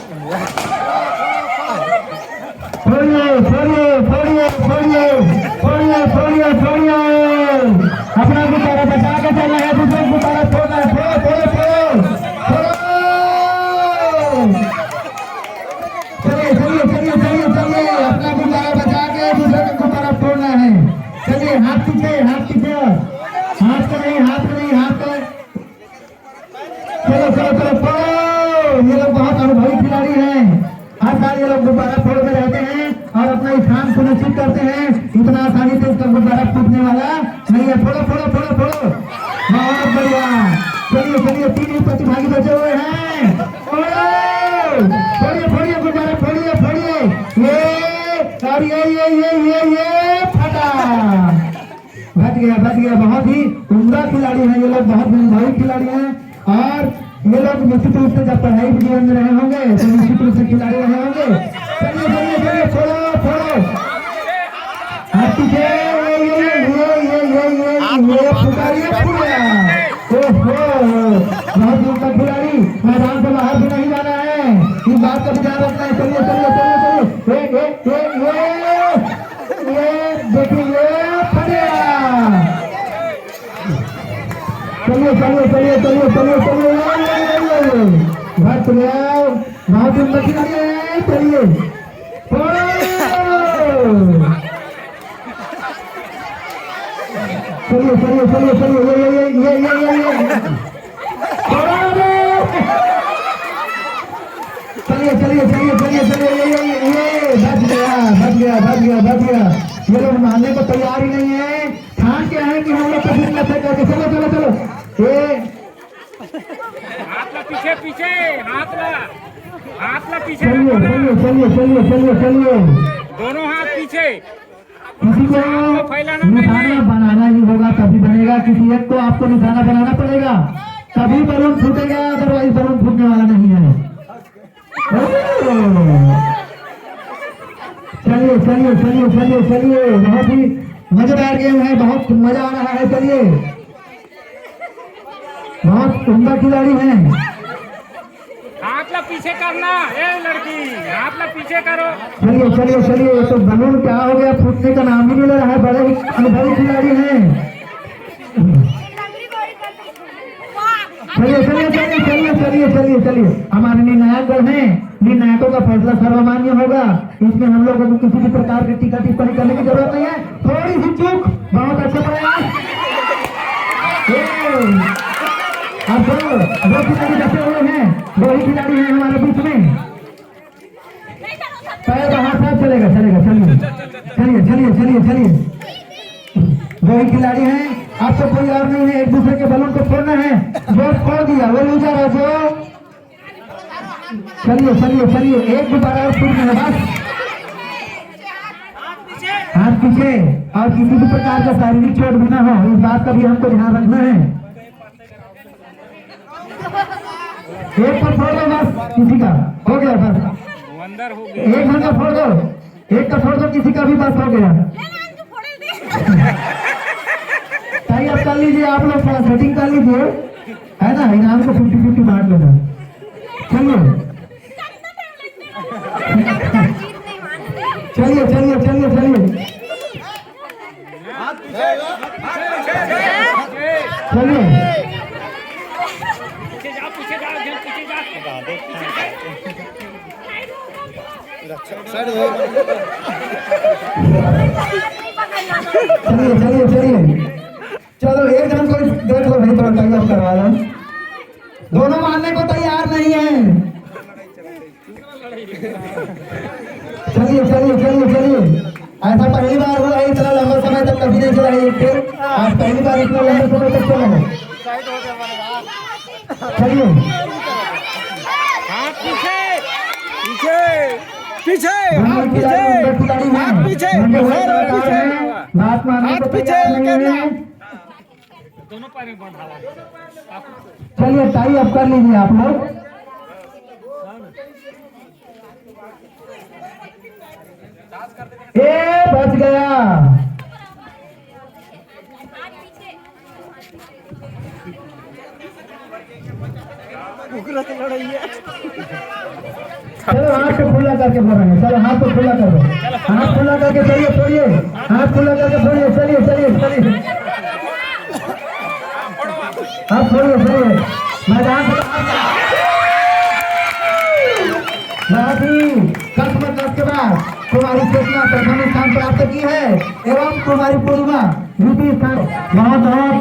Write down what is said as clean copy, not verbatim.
अपना गुब्बारा बचा के चल रहा है, दूसरे गुब्बारा छोड़ना है। चलिए अपना गुब्बारा बचा के दूसरे का गुब्बारा फोड़ना है। चलिए हाथ पीछे हाथ का चलो। ये लोग बहुत अनुभवी खिलाड़ी हैं। हर साल ये लोग गुब्बारा फोड़ते रहते हैं और अपना स्थान सुनिश्चित करते हैं। इतना आसानी से इसका गुब्बारा फूटने वाला नहीं है। फोड़ो बहुत बढ़िया। चलिए 3 प्रतिभागी बचे हुए हैं। फोड़िए गुब्बारा फोड़िए। ये फटा, बच गया। बहुत ही उम्दा खिलाड़ी हैं ये लोग, बहुत अनुभवी खिलाड़ी हैं। और ये लोग निश्चित रूप से जब पढ़ाई जीवन में रहे होंगे तो निश्चित रूप से खिलाड़ी रहे होंगे। चलिए फोड़ो हाथ पीछे। बहुत दूर तक खिलाड़ी, मैदान से बाहर भी नहीं जाना है, इस बात का ध्यान रखना है। चलिए देखिए भट गया। बहुत सुंदर खिलाड़ी है। चलिए बच गया। ये लोग मानने को तैयार ही नहीं है। ठान क्या है कि हम लोग कभी करके चलो। हाथ पीछे चलिए। दोनों हाथ पीछे। किसी को निशाना बनाना ही होगा तभी बनेगा। किसी एक को आपको निशाना बनाना पड़ेगा तभी बलून फूटेगा, अदरवाइज बलून फूटने वाला नहीं है। चलिए बहुत ही मजेदार गेम है, बहुत मजा आ रहा है। चलिए बहुत उम्दा खिलाड़ी हैं। हाथ ला पीछे करना, लड़की हाथ ला पीछे करो। चलिए तो बलून क्या हो गया, फूटने का नाम ही नहीं ले रहा है। बड़े अनुभवी खिलाड़ी हैं। चलिए हमारे निर्णायक हैं। निर्णायकों का फैसला सर्वमान्य होगा। इसमें हम लोगों को किसी भी प्रकार की टीका टिप्पणी करने की जरूरत नहीं है। थोड़ी सी चूक, बहुत अच्छा प्रयास। अब दो खिलाड़ी बचे हुए हैं, 2 ही खिलाड़ी हैं हमारे बीच में। पैर बाहर साथ चलेगा। चलिए 2 ही खिलाड़ी हैं। आपको कोई और नहीं है, एक दूसरे के बलून को फोड़ना है। जो फोड़ दिया वो लूजर है। जो चलिए एक गुब्बारा और फूटना है बस। हाथ पीछे और किसी भी प्रकार का शारीरिक चोट भी ना हो, इस बात का भी हमको ध्यान रखना है। एक पर फोड़ दो बस, किसी का हो गया बस। अंदर हो गया। एक का फोड़ दो, एक का फोड़ दो, किसी का भी बस हो गया। ताई आप कर लीजिए, आप लोग थोड़ा सेटिंग कर लीजिए, है ना। इनाम को 50-50 बांट लेना। चलिए चलो एक जन को देख लो भाई, थोड़ा टाइम अप करवा लो। दोनों मानने को तैयार नहीं है। चलिए ऐसा पहली बार हुआ है, इतना लंबा समय तक कभी नहीं चला ये खेल। आज पहली बार इतना लंबे समय तक चला है। चलिए हाथ पीछे दोनों पैर में बंधा हुआ। चलिए टाई अप कर लीजिए आप लोग। बच गया। लड़ाई है। चलो हाथ को खुला करके बोल रहे हैं, चलो हाथ को खुला कर दो, हाथ खुला करके चलिए, छोड़िए हाथ खुला करके छोड़िए, चलिए चलिए चलिए, हाथ छोड़िए छोड़िए। मैदान कस्मत के बाद कुमारी चेतना प्रथम स्थान प्राप्त की है एवं कुमारी पूर्णिमा द्वितीय स्थान। बहुत बहुत